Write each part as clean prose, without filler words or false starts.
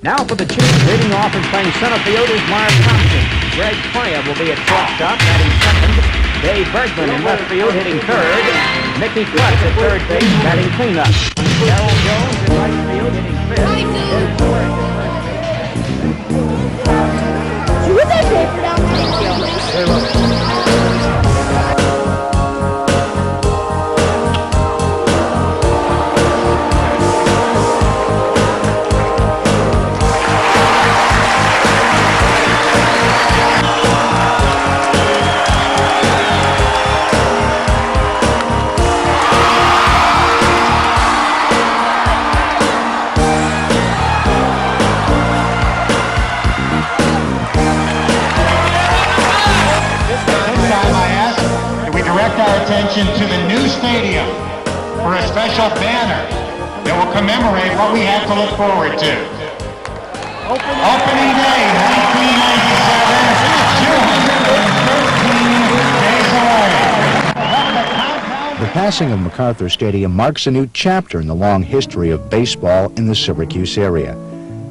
Now for the Chiefs, leading off and playing center field is Mark Thompson. Greg Playa will be at shortstop, batting second. Dave Bergman in left field, hitting third. Mickey Klutz at third base, batting cleanup. Darrell Jones in right field, hitting fifth. Did you put that paper down? Thank you. Our attention to the new stadium for a special banner that will commemorate what we have to look forward to. Opening day, 1997, 213 days away. The passing of MacArthur Stadium marks a new chapter in the long history of baseball in the Syracuse area.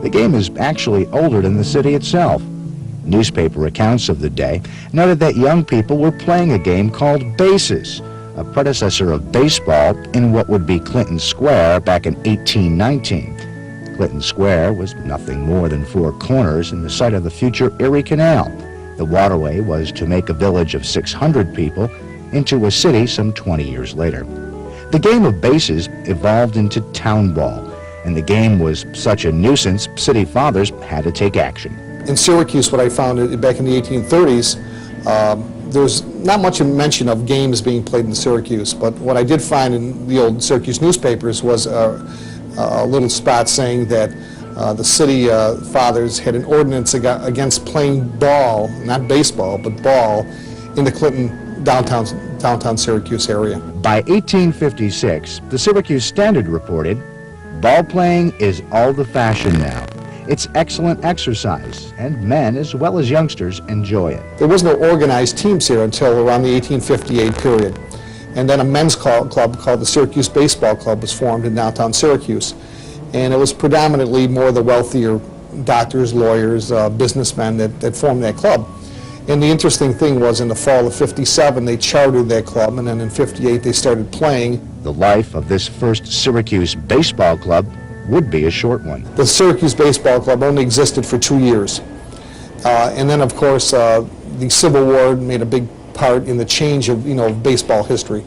The game is actually older than the city itself. Newspaper accounts of the day noted that young people were playing a game called bases, a predecessor of baseball in what would be Clinton Square back in 1819. Clinton Square was nothing more than four corners in the site of the future Erie Canal. The waterway was to make a village of 600 people into a city some 20 years later. The game of bases evolved into town ball, and the game was such a nuisance, city fathers had to take action. In Syracuse, what I found back in the 1830s, there's not much mention of games being played in Syracuse, but what I did find in the old Syracuse newspapers was a little spot saying that the city fathers had an ordinance against playing ball, not baseball, but ball, in the Clinton downtown Syracuse area. By 1856, the Syracuse Standard reported, "Ball playing is all the fashion now. It's excellent exercise, and men as well as youngsters enjoy it." There was no organized teams here until around the 1858 period. And then a men's club called the Syracuse Baseball Club was formed in downtown Syracuse. And it was predominantly more the wealthier doctors, lawyers, businessmen that formed that club. And the interesting thing was in the fall of '57 they chartered that club, and then in '58 they started playing. The life of this first Syracuse baseball club would be a short one. The Syracuse Baseball Club only existed for 2 years. And then, of course, the Civil War made a big part in the change of, baseball history.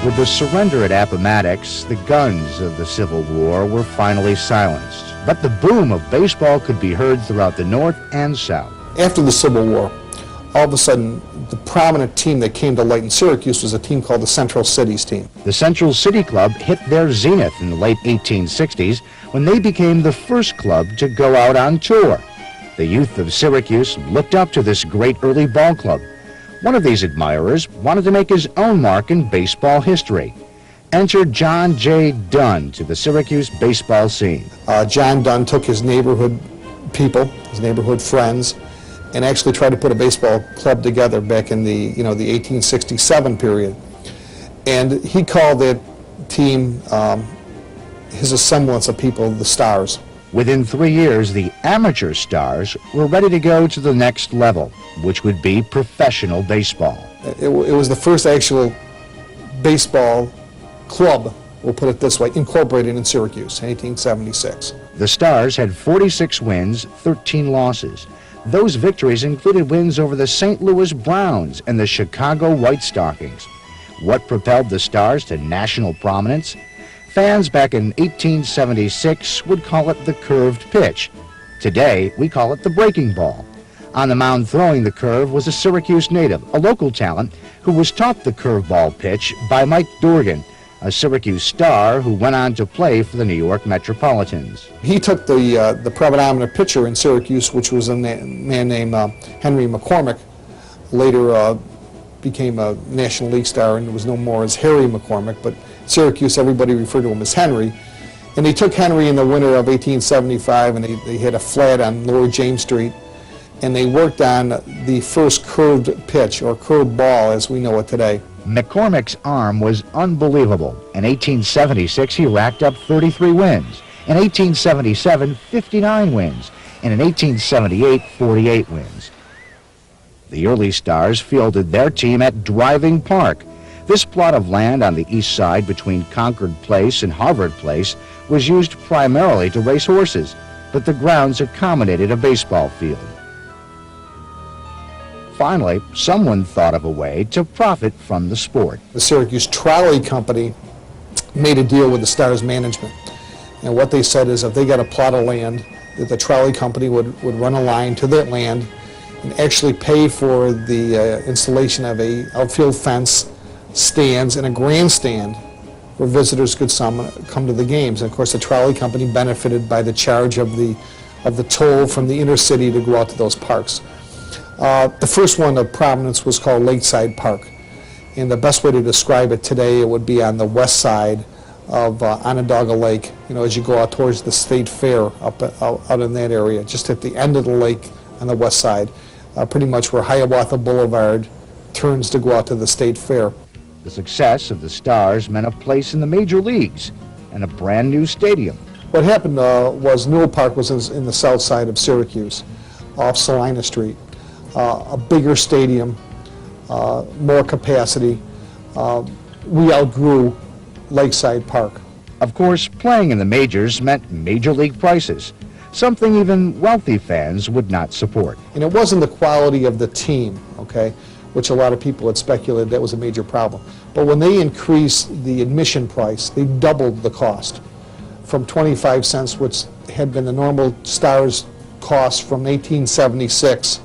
With the surrender at Appomattox, the guns of the Civil War were finally silenced. But the boom of baseball could be heard throughout the North and South. After the Civil War, all of a sudden, the prominent team that came to light in Syracuse was a team called the Central Cities team. The Central City Club hit their zenith in the late 1860s when they became the first club to go out on tour. The youth of Syracuse looked up to this great early ball club. One of these admirers wanted to make his own mark in baseball history. Enter John J. Dunn to the Syracuse baseball scene. John Dunn took his neighborhood people, his neighborhood friends, and actually tried to put a baseball club together back in the, the 1867 period. And he called that team, his assemblance of people, the Stars. Within 3 years, the amateur Stars were ready to go to the next level, which would be professional baseball. It was the first actual baseball club, we'll put it this way, incorporated in Syracuse in 1876. The Stars had 46 wins, 13 losses. Those victories included wins over the St. Louis Browns and the Chicago White Stockings. What propelled the Stars to national prominence? Fans back in 1876 would call it the curved pitch. Today, we call it the breaking ball. On the mound throwing the curve was a Syracuse native, a local talent, who was taught the curveball pitch by Mike Dorgan, a Syracuse star who went on to play for the New York Metropolitans. He took the predominant pitcher in Syracuse, which was a man named Henry McCormick, later became a National League star and was known more as Harry McCormick, but Syracuse, everybody referred to him as Henry. And they took Henry in the winter of 1875 and they had a flat on Lower James Street, and they worked on the first curved pitch, or curved ball as we know it today. McCormick's arm was unbelievable. In 1876, he racked up 33 wins. In 1877, 59 wins. And in 1878, 48 wins. The early Stars fielded their team at Driving Park. This plot of land on the east side between Concord Place and Harvard Place was used primarily to race horses, but the grounds accommodated a baseball field. Finally, someone thought of a way to profit from the sport. The Syracuse Trolley Company made a deal with the Stars management. And what they said is if they got a plot of land, that the trolley company would run a line to that land and actually pay for the installation of a outfield fence, stands, and a grandstand where visitors could come to the games. And of course, the trolley company benefited by the charge of the toll from the inner city to go out to those parks. The first one of prominence was called Lakeside Park. And the best way to describe it today, it would be on the west side of Onondaga Lake, you know, as you go out towards the State Fair out in that area, just at the end of the lake on the west side, pretty much where Hiawatha Boulevard turns to go out to the State Fair. The success of the Stars meant a place in the major leagues and a brand new stadium. What happened was Newell Park was in the south side of Syracuse, off Salina Street. A bigger stadium, more capacity. We outgrew Lakeside Park. Of course, playing in the majors meant major league prices, something even wealthy fans would not support. And it wasn't the quality of the team, okay, which a lot of people had speculated that was a major problem. But when they increased the admission price, they doubled the cost from 25 cents, which had been the normal Stars cost from 1876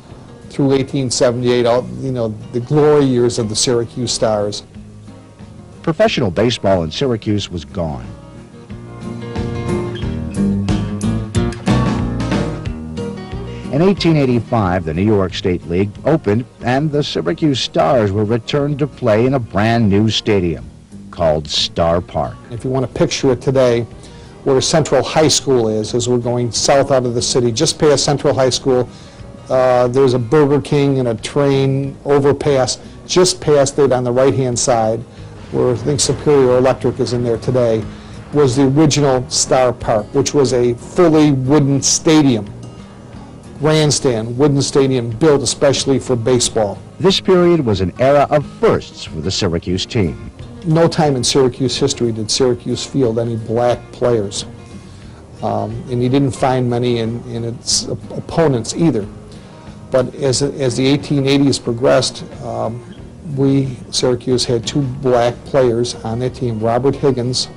through 1878, you know, the glory years of the Syracuse Stars. Professional baseball in Syracuse was gone. In 1885, the New York State League opened and the Syracuse Stars were returned to play in a brand new stadium called Star Park. If you want to picture it today, where Central High School is, as we're going south out of the city, just past Central High School, there's a Burger King and a train overpass just past it on the right-hand side, where I think Superior Electric is in there today, was the original Star Park, which was a fully wooden stadium, grandstand, wooden stadium built especially for baseball. This period was an era of firsts for the Syracuse team. No time in Syracuse history did Syracuse field any black players. And you didn't find many in its opponents either. But as the 1880s progressed, Syracuse had two black players on their team. Robert Higgins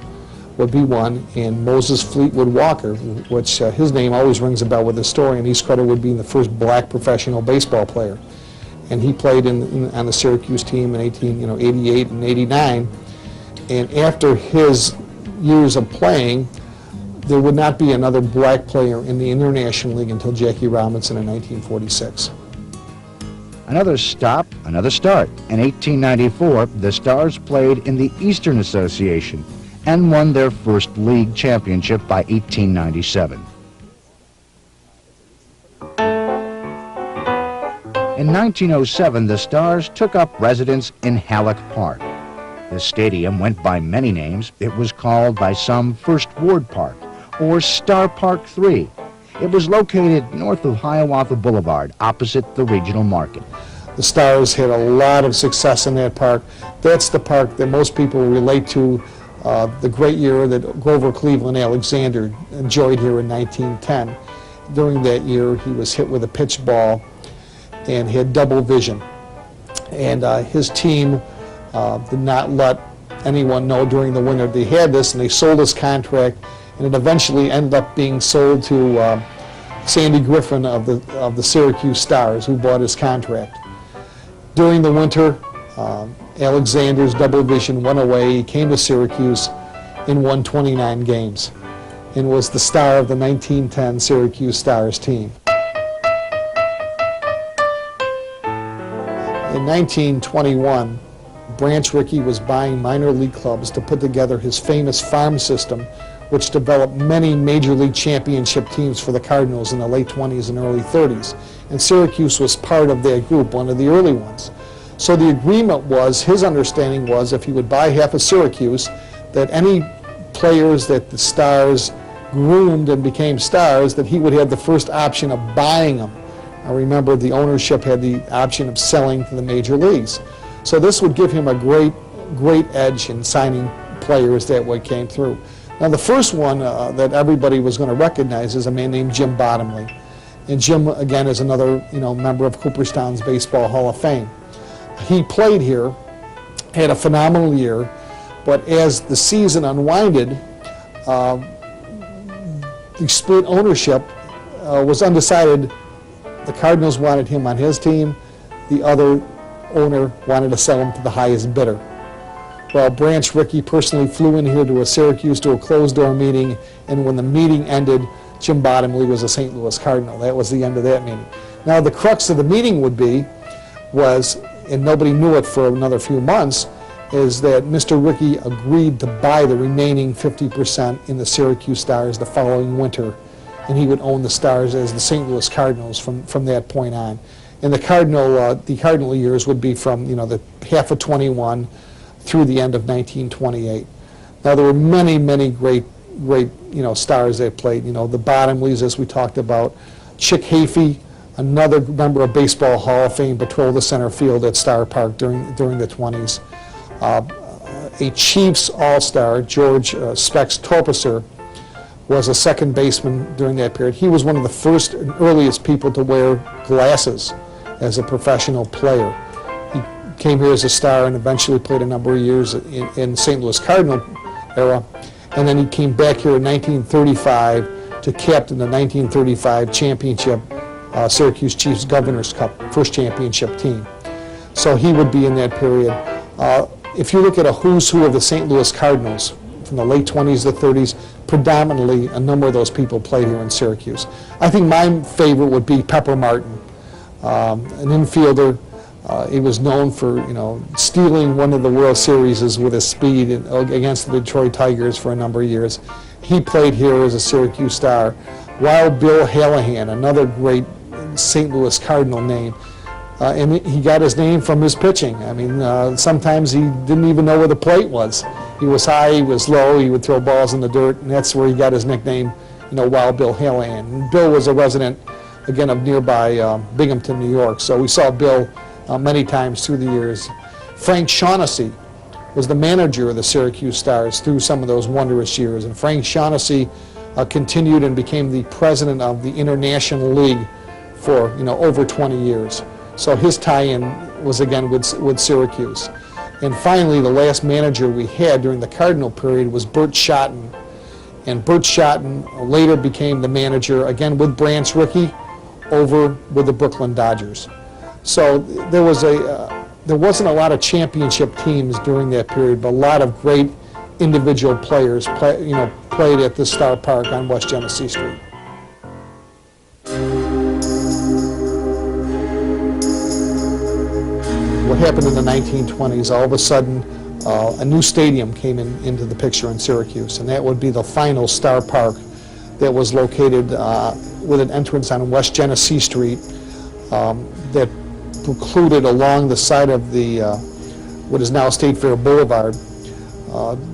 would be one, and Moses Fleetwood Walker, which his name always rings a bell with the story, and he's credited with being the first black professional baseball player. And he played on the Syracuse team in 88 and 89. And after his years of playing, there would not be another black player in the International League until Jackie Robinson in 1946. Another stop, another start. In 1894, the Stars played in the Eastern Association and won their first league championship by 1897. In 1907, the Stars took up residence in Halleck Park. The stadium went by many names. It was called by some First Ward Park or Star Park 3. It was located north of Hiawatha Boulevard, opposite the regional market. The Stars had a lot of success in that park. That's the park that most people relate to the great year that Grover Cleveland Alexander enjoyed here in 1910. During that year, he was hit with a pitch ball and had double vision. And his team did not let anyone know during the winter they had this, and they sold his contract, and it eventually ended up being sold to Sandy Griffin of the Syracuse Stars, who bought his contract. During the winter, Alexander's double vision went away. He came to Syracuse and won 29 games and was the star of the 1910 Syracuse Stars team. In 1921, Branch Rickey was buying minor league clubs to put together his famous farm system, which developed many major league championship teams for the Cardinals in the late 20s and early 30s. And Syracuse was part of that group, one of the early ones. So the agreement was, his understanding was, if he would buy half of Syracuse, that any players that the Stars groomed and became stars, that he would have the first option of buying them. I remember the ownership had the option of selling to the major leagues. So this would give him a great edge in signing players that way came through. Now the first one that everybody was going to recognize is a man named Jim Bottomley. And Jim, again, is another member of Cooperstown's Baseball Hall of Fame. He played here, had a phenomenal year, but as the season unwinded, the split ownership was undecided. The Cardinals wanted him on his team. The other owner wanted to sell him to the highest bidder. Well, Branch Rickey personally flew in here to Syracuse to a closed-door meeting, and when the meeting ended, Jim Bottomley was a St. Louis Cardinal. That was the end of that meeting. Now, the crux of the meeting was, and nobody knew it for another few months, is that Mr. Rickey agreed to buy the remaining 50% in the Syracuse Stars the following winter, and he would own the Stars as the St. Louis Cardinals from that point on. And the Cardinal years would be from the half of 21 through the end of 1928. Now there were many great stars that played. The Bottomleys, as we talked about. Chick Hafey, another member of Baseball Hall of Fame, patrolled the center field at Star Park during the 20s. A Chiefs All-Star, George Specs Torpicer, was a second baseman during that period. He was one of the first and earliest people to wear glasses as a professional player. He came here as a star and eventually played a number of years in St. Louis Cardinal era. And then he came back here in 1935 to captain the 1935 championship Syracuse Chiefs Governor's Cup, first championship team. So he would be in that period. If you look at a who's who of the St. Louis Cardinals from the late 20s to 30s, predominantly a number of those people played here in Syracuse. I think my favorite would be Pepper Martin, an infielder. He was known for stealing one of the World Series with his speed against the Detroit Tigers for a number of years. He played here as a Syracuse Star. Wild Bill Hallahan, another great St. Louis Cardinal name. And he got his name from his pitching. I mean, sometimes he didn't even know where the plate was. He was high, he was low, he would throw balls in the dirt, and that's where he got his nickname, Wild Bill Hallahan. And Bill was a resident, again, of nearby Binghamton, New York. So we saw Bill many times through the years. Frank Shaughnessy was the manager of the Syracuse Stars through some of those wondrous years. And Frank Shaughnessy continued and became the president of the International League for over 20 years. So his tie-in was again with Syracuse. And finally, the last manager we had during the Cardinal period was Bert Schotten. And Bert Schotten later became the manager, again with Branch Rickey, over with the Brooklyn Dodgers. So there wasn't a lot of championship teams during that period, but a lot of great individual players played at the Star Park on West Genesee Street. What happened in the 1920s, all of a sudden a new stadium came into the picture in Syracuse, and that would be the final Star Park that was located with an entrance on West Genesee Street that precluded along the side of the what is now State Fair Boulevard,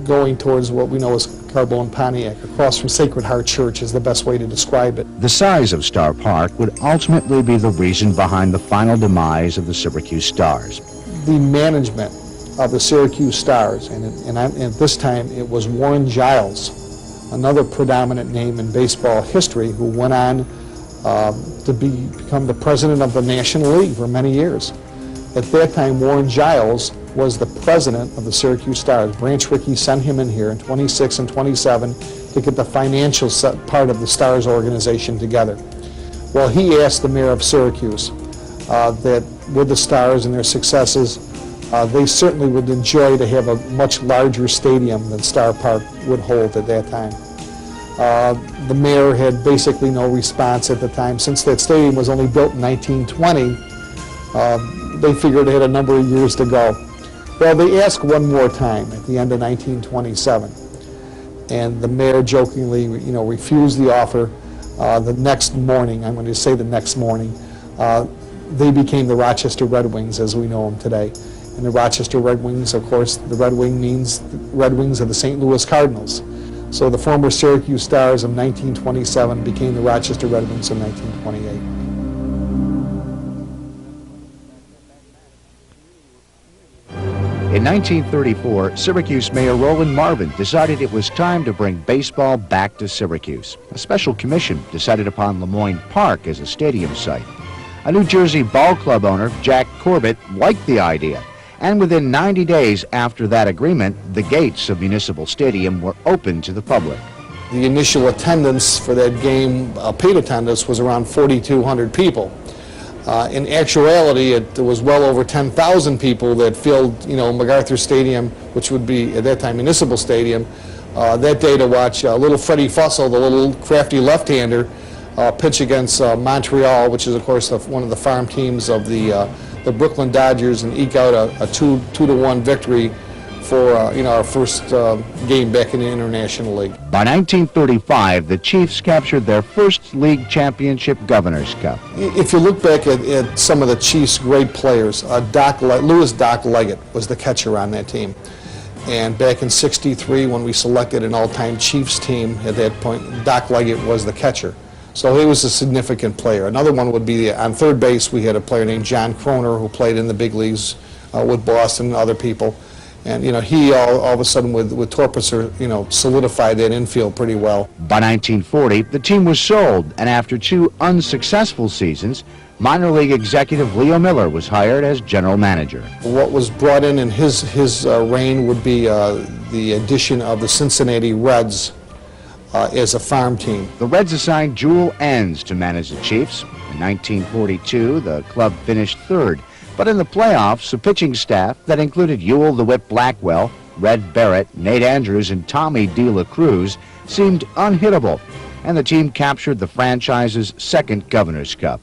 going towards what we know as Carbone Pontiac, across from Sacred Heart Church is the best way to describe it. The size of Star Park would ultimately be the reason behind the final demise of the Syracuse Stars. The management of the Syracuse Stars, and at this time it was Warren Giles, another predominant name in baseball history, who went on to become the president of the National League for many years. At that time, Warren Giles was the president of the Syracuse Stars. Branch Rickey sent him in here in 26 and 27 to get the financial part of the Stars organization together. Well, he asked the mayor of Syracuse that with the Stars and their successes, they certainly would enjoy to have a much larger stadium than Star Park would hold at that time. The mayor had basically no response at the time. Since that stadium was only built in 1920, they figured they had a number of years to go. Well, they asked one more time at the end of 1927, and the mayor jokingly, refused the offer. The next morning, I'm going to say the next morning, they became the Rochester Red Wings as we know them today. And the Rochester Red Wings, of course, the Red Wing means the Red Wings of the St. Louis Cardinals. So the former Syracuse Stars of 1927 became the Rochester Red Wings of 1928. In 1934, Syracuse Mayor Roland Marvin decided it was time to bring baseball back to Syracuse. A special commission decided upon Lemoyne Park as a stadium site. A New Jersey ball club owner, Jack Corbett, liked the idea, and within 90 days after that agreement, the gates of Municipal Stadium were open to the public. The initial attendance for that game, paid attendance, was around 4,200 people. In actuality, it was well over 10,000 people that filled, MacArthur Stadium, which would be at that time Municipal Stadium, that day to watch little Freddie Fussell, the little crafty left-hander, pitch against Montreal, which is of course one of the farm teams of the Brooklyn Dodgers, and eke out a 2-1 victory for our first game back in the International League. By 1935, the Chiefs captured their first league championship Governor's Cup. If you look back at some of the Chiefs' great players, Louis Doc Leggett was the catcher on that team. And back in '63, when we selected an all-time Chiefs team, at that point, Doc Leggett was the catcher. So he was a significant player. Another one would be on third base, we had a player named John Croner who played in the big leagues with Boston and other people. And, he all of a sudden with Torpicer, solidified that infield pretty well. By 1940, the team was sold, and after 2 unsuccessful seasons, minor league executive Leo Miller was hired as general manager. What was brought in his reign would be the addition of the Cincinnati Reds as a farm team. The Reds assigned Jewel Enns to manage the Chiefs. In 1942, the club finished third. But in the playoffs, a pitching staff that included Ewell the Whip Blackwell, Red Barrett, Nate Andrews, and Tommy De La Cruz seemed unhittable, and the team captured the franchise's second Governor's Cup.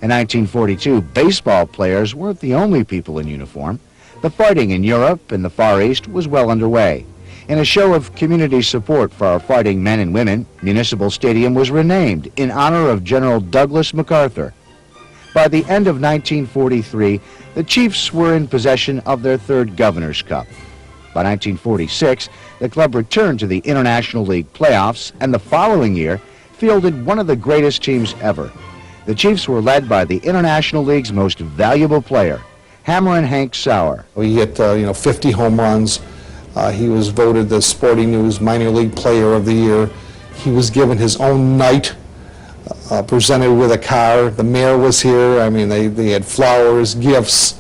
In 1942, baseball players weren't the only people in uniform. The fighting in Europe and the Far East was well underway. In a show of community support for our fighting men and women, Municipal Stadium was renamed in honor of General Douglas MacArthur. By the end of 1943, the Chiefs were in possession of their third Governor's Cup. By 1946, the club returned to the International League playoffs, and the following year fielded one of the greatest teams ever. The Chiefs were led by the International League's most valuable player, Hammerin' Hank Sauer. He hit 50 home runs. He was voted the Sporting News Minor League Player of the Year. He was given his own night, presented with a car. The mayor was here. I mean, they had flowers, gifts,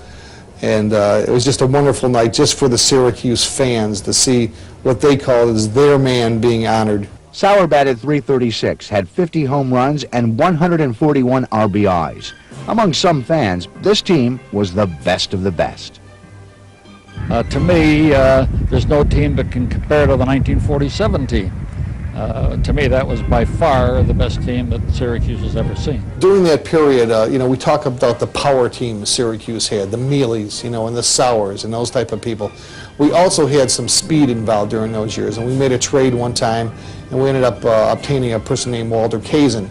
and it was just a wonderful night just for the Syracuse fans to see what they called as their man being honored. Sauer batted .336, had 50 home runs and 141 RBIs. Among some fans, this team was the best of the best. To me, there's no team that can compare to the 1947 team. To me, that was by far the best team that Syracuse has ever seen. During that period, we talk about the power team Syracuse had, the Mealies, and the Sauers and those type of people. We also had some speed involved during those years, and we made a trade one time, and we ended up obtaining a person named Walter Kazin,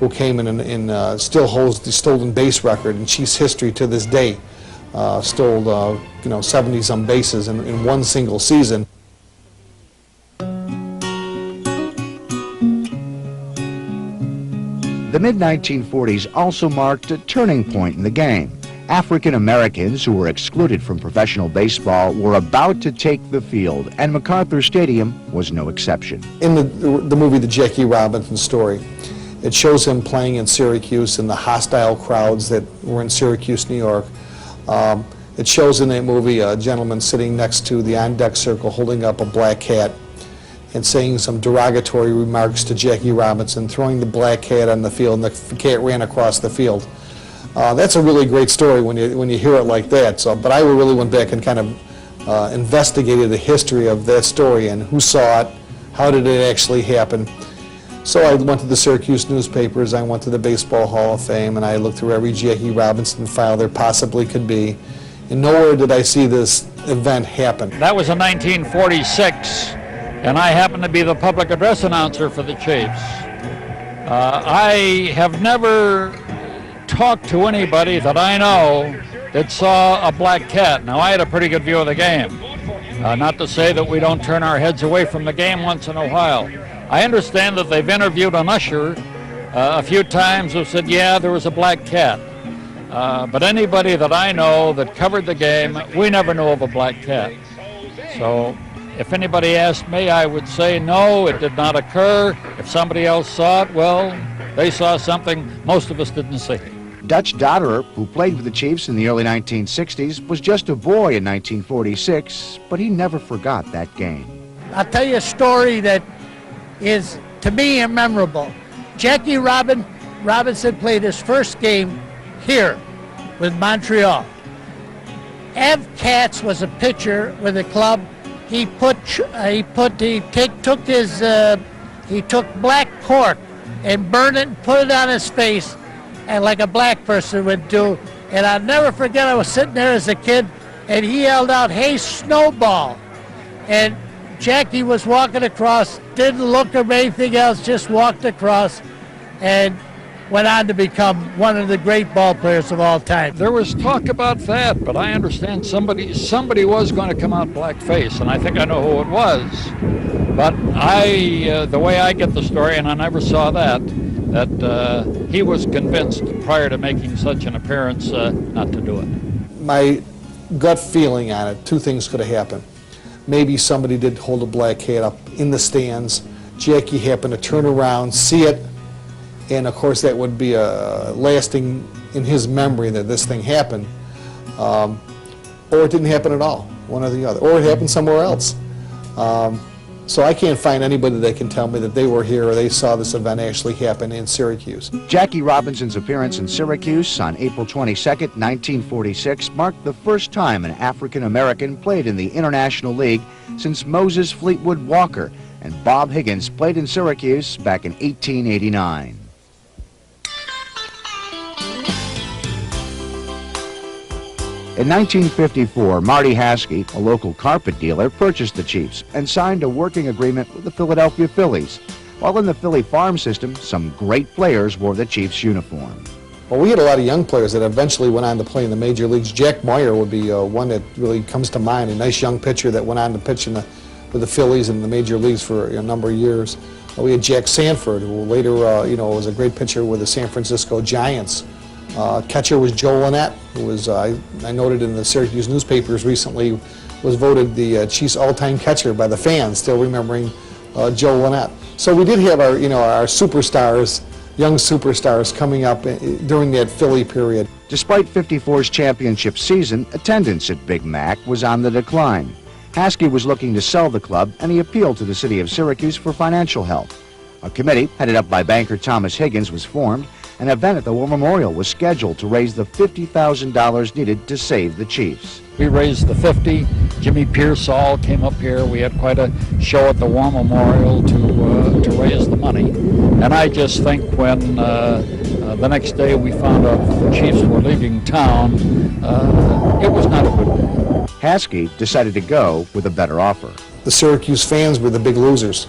who came in and still holds the stolen base record in Chiefs history to this day. Stole 70-some bases in one single season. The mid-1940s also marked a turning point in the game. African Americans who were excluded from professional baseball were about to take the field, and MacArthur Stadium was no exception. In the movie The Jackie Robinson Story, it shows him playing in Syracuse and the hostile crowds that were in Syracuse, New York. It shows in that movie a gentleman sitting next to the on-deck circle holding up a black cat and saying some derogatory remarks to Jackie Robinson, throwing the black cat on the field, and the cat ran across the field. That's a really great story when you hear it like that. But I really went back and kind of investigated the history of that story and who saw it, how did it actually happen. So I went to the Syracuse newspapers, I went to the Baseball Hall of Fame, and I looked through every Jackie Robinson file there possibly could be. And nowhere did I see this event happen. That was in 1946, and I happened to be the public address announcer for the Chiefs. I have never talk to anybody that I know that saw a black cat. Now, I had a pretty good view of the game. Not to say that we don't turn our heads away from the game once in a while. I understand that they've interviewed an usher a few times who said, yeah, there was a black cat. But anybody that I know that covered the game, we never knew of a black cat. So if anybody asked me, I would say no, it did not occur. If somebody else saw it, well, they saw something most of us didn't see. Dutch Dotterer, who played for the Chiefs in the early 1960s, was just a boy in 1946, but he never forgot that game. I'll tell you a story that is, to me, memorable. Jackie Robinson played his first game here with Montreal. Ev Katz was a pitcher with the club. He took black cork and burned it and put it on his face, and like a black person would do. And I'll never forget, I was sitting there as a kid, and he yelled out, "Hey, Snowball!" And Jackie was walking across, didn't look or anything else, just walked across, and went on to become one of the great ball players of all time. There was talk about that, but I understand somebody was going to come out blackface, and I think I know who it was. But the way I get the story, and I never saw that he was convinced prior to making such an appearance not to do it. My gut feeling on it, two things could have happened. Maybe somebody did hold a black cat up in the stands. Jackie happened to turn around, see it, and of course that would be lasting in his memory that this thing happened. Or it didn't happen at all, one or the other. Or it happened somewhere else. So I can't find anybody that can tell me that they were here or they saw this event actually happen in Syracuse. Jackie Robinson's appearance in Syracuse on April 22, 1946 marked the first time an African-American played in the International League since Moses Fleetwood Walker and Bob Higgins played in Syracuse back in 1889. In 1954, Marty Haskey, a local carpet dealer, purchased the Chiefs and signed a working agreement with the Philadelphia Phillies. While in the Philly farm system, some great players wore the Chiefs uniform. Well, we had a lot of young players that eventually went on to play in the major leagues. Jack Moyer would be one that really comes to mind, a nice young pitcher that went on to pitch with the Phillies in the major leagues for a number of years. We had Jack Sanford, who later was a great pitcher with the San Francisco Giants. Catcher was Joe Lynette, who was, I noted in the Syracuse newspapers recently, was voted the Chiefs all-time catcher by the fans, still remembering Joe Lynette. So we did have our superstars, young superstars coming up during that Philly period. Despite 54's championship season, attendance at Big Mac was on the decline. Haskey was looking to sell the club, and he appealed to the city of Syracuse for financial help. A committee, headed up by banker Thomas Higgins, was formed. An event at the War Memorial was scheduled to raise the $50,000 needed to save the Chiefs. We raised the 50. Jimmy Pearsall came up here. We had quite a show at the War Memorial to raise the money. And I just think when the next day we found out the Chiefs were leaving town, it was not a good day. Haskey decided to go with a better offer. The Syracuse fans were the big losers.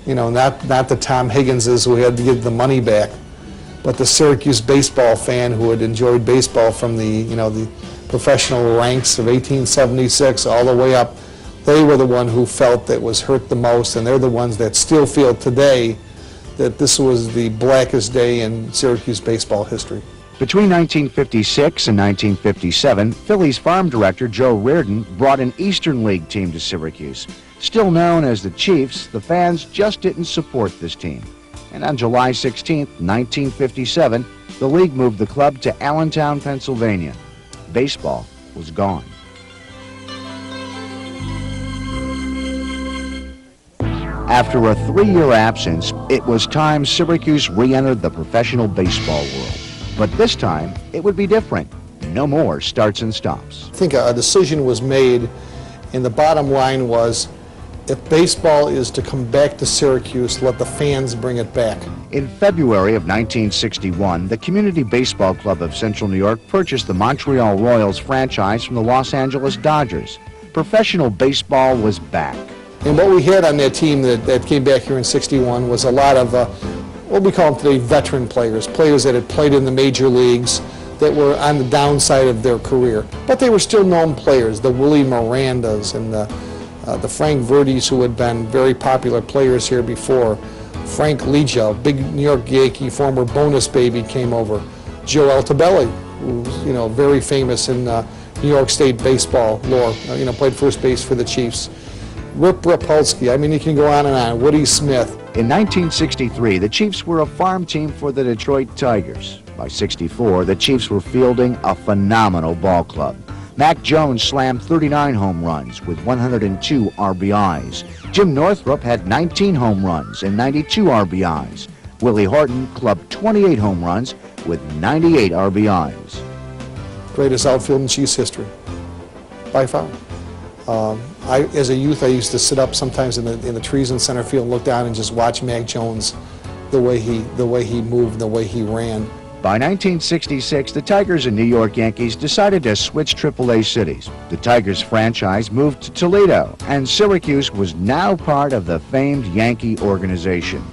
Not the Tom Higginses who had to give the money back, but the Syracuse baseball fan who had enjoyed baseball from the professional ranks of 1876 all the way up. They were the one who felt that was hurt the most, and they're the ones that still feel today that this was the blackest day in Syracuse baseball history. Between 1956 and 1957, Phillies farm director Joe Reardon brought an Eastern League team to Syracuse. Still known as the Chiefs, the fans just didn't support this team. And on July 16, 1957, the league moved the club to Allentown, Pennsylvania. Baseball was gone. After a 3-year absence, it was time Syracuse re-entered the professional baseball world. But this time, it would be different. No more starts and stops. I think a decision was made, and the bottom line was, if baseball is to come back to Syracuse, let the fans bring it back. In February of 1961, the Community Baseball Club of Central New York purchased the Montreal Royals franchise from the Los Angeles Dodgers. Professional baseball was back. And what we had on that team that came back here in '61 was a lot of what we call them today veteran players, players that had played in the major leagues, that were on the downside of their career. But they were still known players, the Willie Mirandas and the Frank Verdis, who had been very popular players here before. Frank Legia, big New York Yankee, former bonus baby, came over. Joe Altobelli, who's very famous in New York State baseball lore, played first base for the Chiefs. Rip Rapolsky, I mean, you can go on and on. Woody Smith. In 1963, the Chiefs were a farm team for the Detroit Tigers. By '64, the Chiefs were fielding a phenomenal ball club. Mac Jones slammed 39 home runs with 102 RBIs. Jim Northrup had 19 home runs and 92 RBIs. Willie Horton clubbed 28 home runs with 98 RBIs. Greatest outfield in Chiefs history, by far. As a youth, I used to sit up sometimes in the trees in center field and look down and just watch Mac Jones, the way he moved, the way he ran. By 1966, the Tigers and New York Yankees decided to switch AAA cities. The Tigers franchise moved to Toledo, and Syracuse was now part of the famed Yankee organization.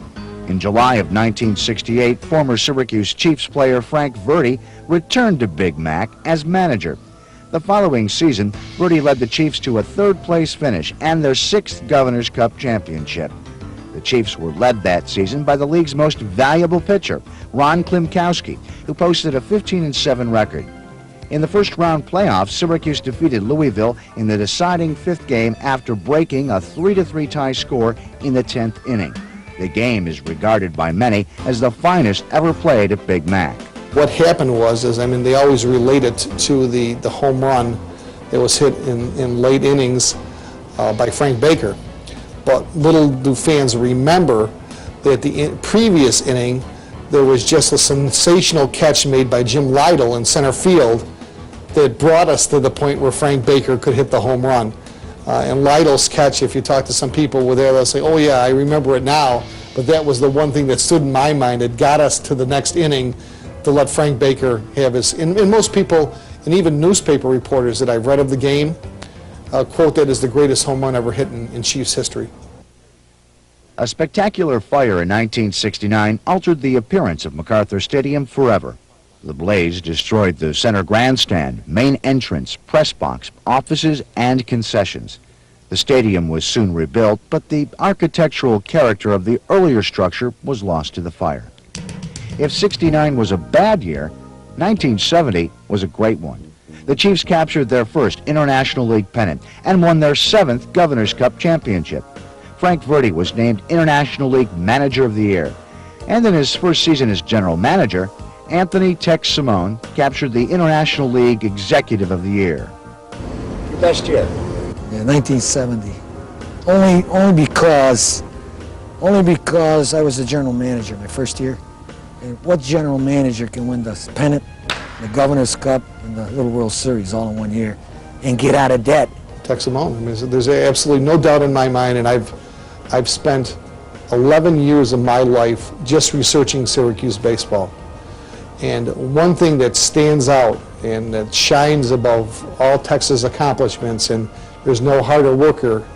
In July of 1968, former Syracuse Chiefs player Frank Verdi returned to Big Mac as manager. The following season, Verdi led the Chiefs to a third-place finish and their 6th Governor's Cup championship. The Chiefs were led that season by the league's most valuable pitcher, Ron Klimkowski, who posted a 15-7 record. In the first-round playoffs, Syracuse defeated Louisville in the deciding 5th game after breaking a 3-3 tie score in the 10th inning. The game is regarded by many as the finest ever played at Big Mac. What happened was, they always relate it to the home run that was hit in late innings by Frank Baker. But little do fans remember that the previous inning, there was just a sensational catch made by Jim Lytle in center field that brought us to the point where Frank Baker could hit the home run. And Lytle's catch, if you talk to some people were there, they'll say, oh yeah, I remember it now, but that was the one thing that stood in my mind. It got us to the next inning to let Frank Baker have his, and most people, and even newspaper reporters that I've read of the game, quote that as the greatest home run ever hit in Chiefs history. A spectacular fire in 1969 altered the appearance of MacArthur Stadium forever. The blaze destroyed the center grandstand, main entrance, press box, offices, and concessions. The stadium was soon rebuilt, but the architectural character of the earlier structure was lost to the fire. If '69 was a bad year, 1970 was a great one. The Chiefs captured their first International League pennant and won their 7th Governor's Cup championship. Frank Verdi was named International League Manager of the Year. And in his first season as general manager, Anthony Tex Simone captured the International League Executive of the Year. Your best year? Yeah, 1970. Only because I was the general manager my first year. And what general manager can win the pennant, the Governor's Cup, and the Little World Series all in one year and get out of debt? Tex Simone. I mean, there's absolutely no doubt in my mind, and I've spent 11 years of my life just researching Syracuse baseball. And one thing that stands out and that shines above all Tex's accomplishments, and there's no harder worker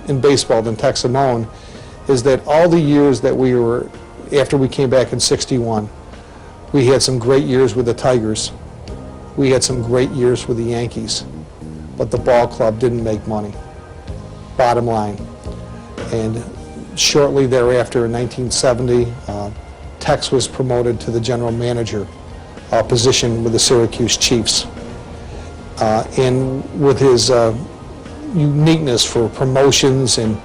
in baseball than Tex Simone, is that all the years that we were, after we came back in '61, we had some great years with the Tigers. We had some great years with the Yankees. But the ball club didn't make money, bottom line. And shortly thereafter, in 1970, Tex was promoted to the general manager position with the Syracuse Chiefs. And with his uniqueness for promotions and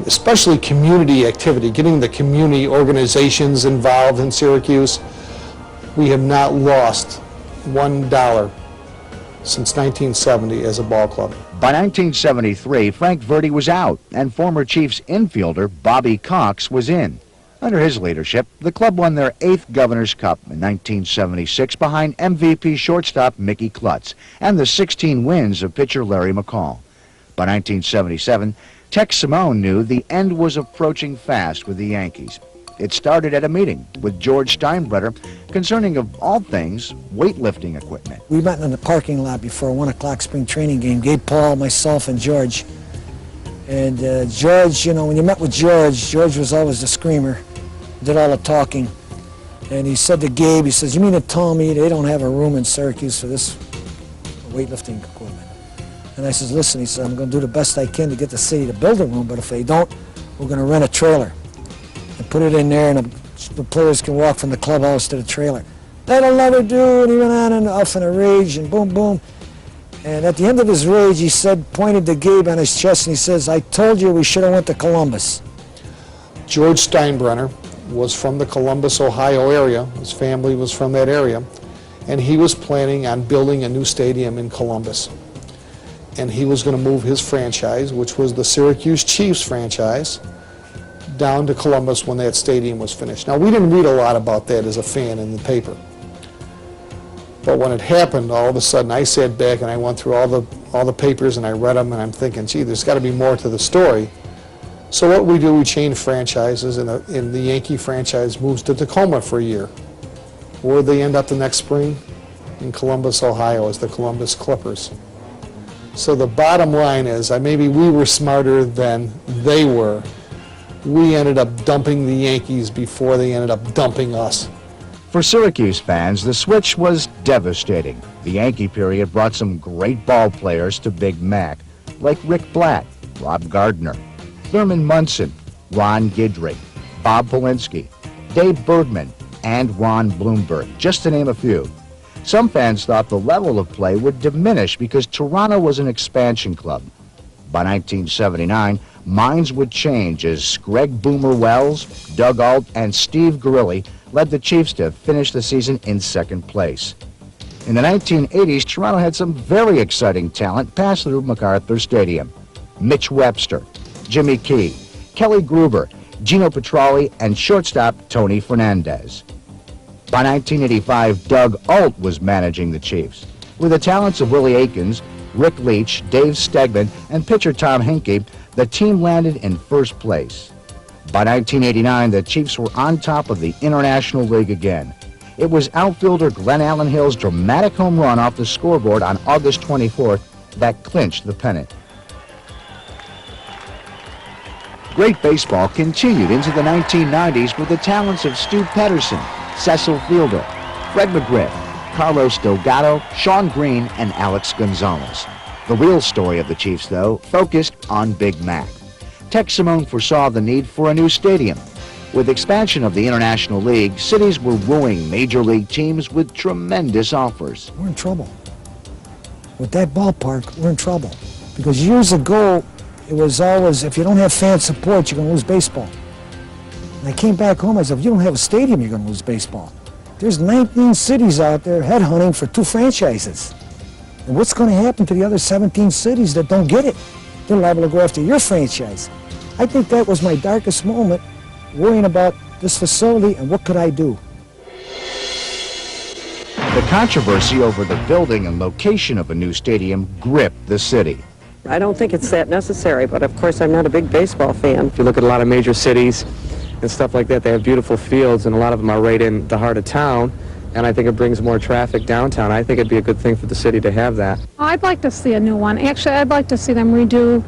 especially community activity, getting the community organizations involved in Syracuse, we have not lost $1 since 1970 as a ball club. By 1973, Frank Verdi was out, and former Chiefs infielder Bobby Cox was in. Under his leadership, the club won their 8th Governor's Cup in 1976 behind MVP shortstop Mickey Klutz and the 16 wins of pitcher Larry McCall. By 1977, Tex Simone knew the end was approaching fast with the Yankees. It started at a meeting with George Steinbrenner concerning, of all things, weightlifting equipment. We met in the parking lot before a 1 o'clock spring training game, Gabe Paul, myself, and George. And George, when you met with George, George was always the screamer. did all the talking. And he said to Gabe, he says, "You mean to tell me they don't have a room in Syracuse for this weightlifting equipment?" And I says, "Listen," he said, "I'm going to do the best I can to get the city to build a room, but if they don't, we're going to rent a trailer and put it in there, and the players can walk from the clubhouse to the trailer." "That'll never do," and he went on and off in a rage, and boom, boom. And at the end of his rage, he said, pointed to Gabe on his chest, and he says, "I told you we should have went to Columbus." George Steinbrenner was from the Columbus, Ohio area. His family was from that area. And he was planning on building a new stadium in Columbus. And he was going to move his franchise, which was the Syracuse Chiefs franchise, down to Columbus when that stadium was finished. Now, we didn't read a lot about that as a fan in the paper. But when it happened, all of a sudden, I sat back and I went through all the papers and I read them, and I'm thinking, gee, there's got to be more to the story. So what we do, we change franchises, and the Yankee franchise moves to Tacoma for a year. Where they end up the next spring? In Columbus, Ohio, as the Columbus Clippers. So the bottom line is, maybe we were smarter than they were. We ended up dumping the Yankees before they ended up dumping us. For Syracuse fans, the switch was devastating. The Yankee period brought some great ball players to Big Mac, like Rick Blatt, Rob Gardner, Thurman Munson, Ron Guidry, Bob Polinsky, Dave Bergman, and Ron Bloomberg, just to name a few. Some fans thought the level of play would diminish because Toronto was an expansion club. By 1979, minds would change as Greg Boomer Wells, Doug Alt, and Steve Grilli led the Chiefs to finish the season in second place. In the 1980s, Toronto had some very exciting talent pass through MacArthur Stadium. Mitch Webster, Jimmy Key, Kelly Gruber, Gino Petralli, and shortstop Tony Fernandez. By 1985, Doug Alt was managing the Chiefs. With the talents of Willie Aikens, Rick Leach, Dave Stegman, and pitcher Tom Henke, the team landed in first place. By 1989, the Chiefs were on top of the International League again. It was outfielder Glenn Allen Hill's dramatic home run off the scoreboard on August 24th that clinched the pennant. Great baseball continued into the 1990s with the talents of Stu Pedersen, Cecil Fielder, Fred McGriff, Carlos Delgado, Sean Green, and Alex Gonzalez. The real story of the Chiefs, though, focused on Big Mac. Tex Simone foresaw the need for a new stadium. With expansion of the International League, cities were wooing major league teams with tremendous offers. We're in trouble. With that ballpark, we're in trouble. Because years ago, it was always, if you don't have fan support, you're going to lose baseball. And I came back home, I said, if you don't have a stadium, you're going to lose baseball. There's 19 cities out there headhunting for 2 franchises. And what's going to happen to the other 17 cities that don't get it? They're liable to go after your franchise. I think that was my darkest moment, worrying about this facility and what could I do. The controversy over the building and location of a new stadium gripped the city. I don't think it's that necessary, but of course I'm not a big baseball fan. If you look at a lot of major cities and stuff like that, they have beautiful fields, and a lot of them are right in the heart of town, and I think it brings more traffic downtown. I think it'd be a good thing for the city to have that. I'd like to see a new one. Actually, I'd like to see them redo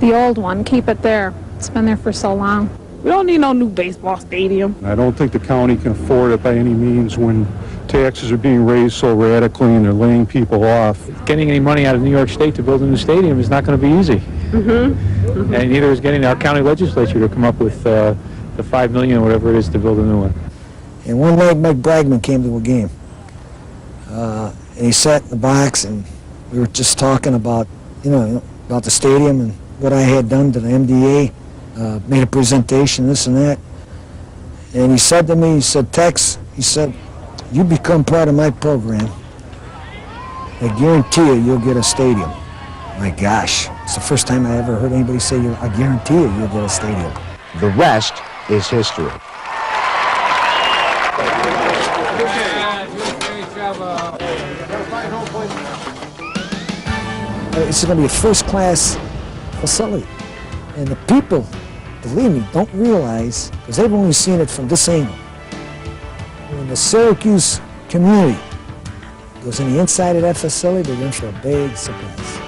the old one, keep it there. It's been there for so long. We don't need no new baseball stadium. I don't think the county can afford it by any means when taxes are being raised so radically and they're laying people off. Getting any money out of New York State to build a new stadium is not going to be easy. And neither is getting our county legislature to come up with the $5 million or whatever it is to build a new one. And one night, Mike Bragman came to a game. And he sat in the box, and we were just talking about, about the stadium and what I had done to the MDA, made a presentation, this and that. And he said to me, he said, Tex, he said, you become part of my program, I guarantee you'll get a stadium. My gosh, it's the first time I ever heard anybody say, I guarantee you'll get a stadium. The rest is history. It's going to be a first-class facility. And the people, believe me, don't realize, because they've only seen it from this angle. When the Syracuse community goes in the inside of that facility, they're in for a big surprise.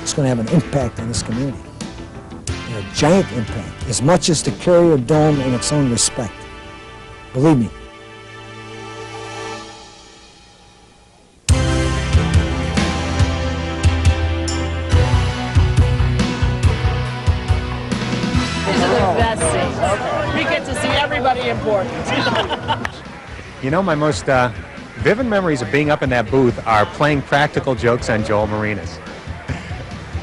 It's going to have an impact on this community. And a giant impact, as much as the Carrier Dome in its own respect. Believe me. This is the best scene. We get to see everybody important. You know, my most vivid memories of being up in that booth are playing practical jokes on Joel Marinas.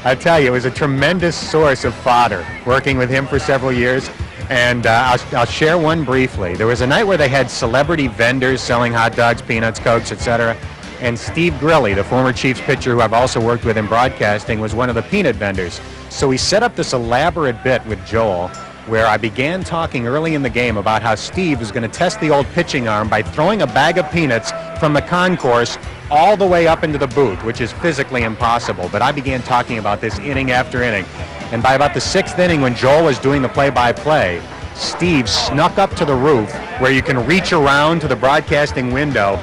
I tell you, it was a tremendous source of fodder working with him for several years. And I'll share one briefly. There was a night where they had celebrity vendors selling hot dogs, peanuts, Cokes, etc. And Steve Grilly, the former Chiefs pitcher who I've also worked with in broadcasting, was one of the peanut vendors. So we set up this elaborate bit with Joel where I began talking early in the game about how Steve was going to test the old pitching arm by throwing a bag of peanuts from the concourse all the way up into the booth, which is physically impossible. But I began talking about this inning after inning. And by about the 6th inning, when Joel was doing the play-by-play, Steve snuck up to the roof where you can reach around to the broadcasting window,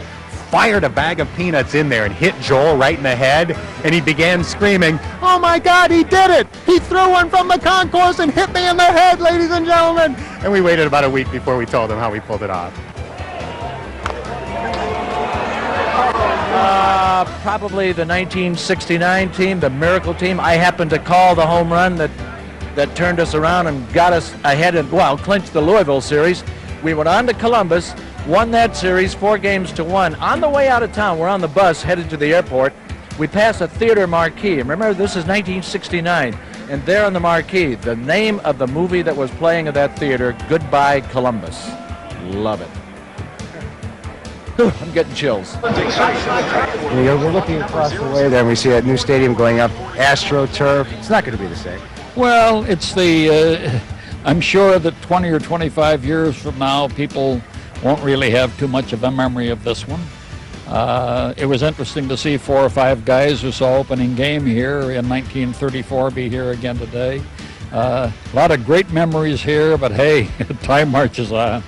fired a bag of peanuts in there and hit Joel right in the head, and he began screaming, "Oh my God, he did it! He threw one from the concourse and hit me in the head, ladies and gentlemen!" And we waited about a week before we told him how we pulled it off. Probably the 1969 team, the Miracle team. I happened to call the home run that turned us around and got us ahead and, clinched the Louisville series. We went on to Columbus, won that series 4-1. On the way out of town, we're on the bus headed to the airport. We passed a theater marquee. And remember, this is 1969. And there on the marquee, the name of the movie that was playing at that theater, Goodbye Columbus. Love it. I'm getting chills. We're looking across the way there and we see that new stadium going up, AstroTurf. It's not going to be the same. Well, it's I'm sure that 20 or 25 years from now, people won't really have too much of a memory of this one. It was interesting to see 4 or 5 guys who saw opening game here in 1934 be here again today. A lot of great memories here, but hey, time marches on.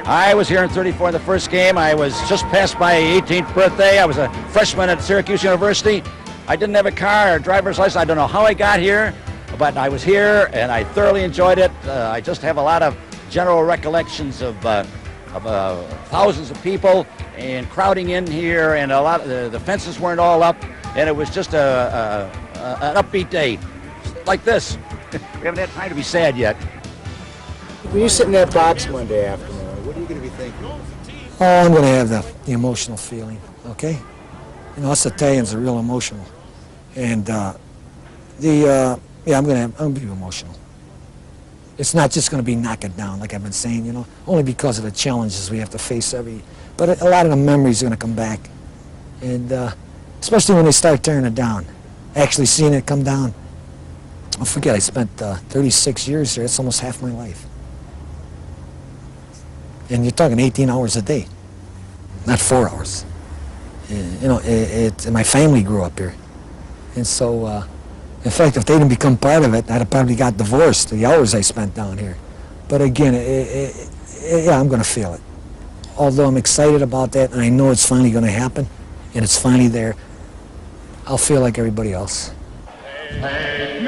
I was here in 34 in the first game. I was just past my 18th birthday. I was a freshman at Syracuse University. I didn't have a car or driver's license. I don't know how I got here, but I was here and I thoroughly enjoyed it. I just have a lot of general recollections of thousands of people and crowding in here, and a lot of the fences weren't all up, and it was just an upbeat day like this. We haven't had time to be sad yet. When you sit in that box Monday afternoon, what are you going to be thinking? Oh, I'm going to have the emotional feeling, okay? You know, us Italians are real emotional. And I'm going to be emotional. It's not just going to be knock it down, like I've been saying, you know, only because of the challenges we have to face but a lot of the memories are going to come back. And especially when they start tearing it down, actually seeing it come down. Don't forget, I spent 36 years here. It's almost half my life. And you're talking 18 hours a day, not 4 hours. You know, my family grew up here. And so, in fact, if they didn't become part of it, I'd have probably got divorced, the hours I spent down here. But again, I'm going to feel it. Although I'm excited about that, and I know it's finally going to happen, and it's finally there, I'll feel like everybody else. Hey,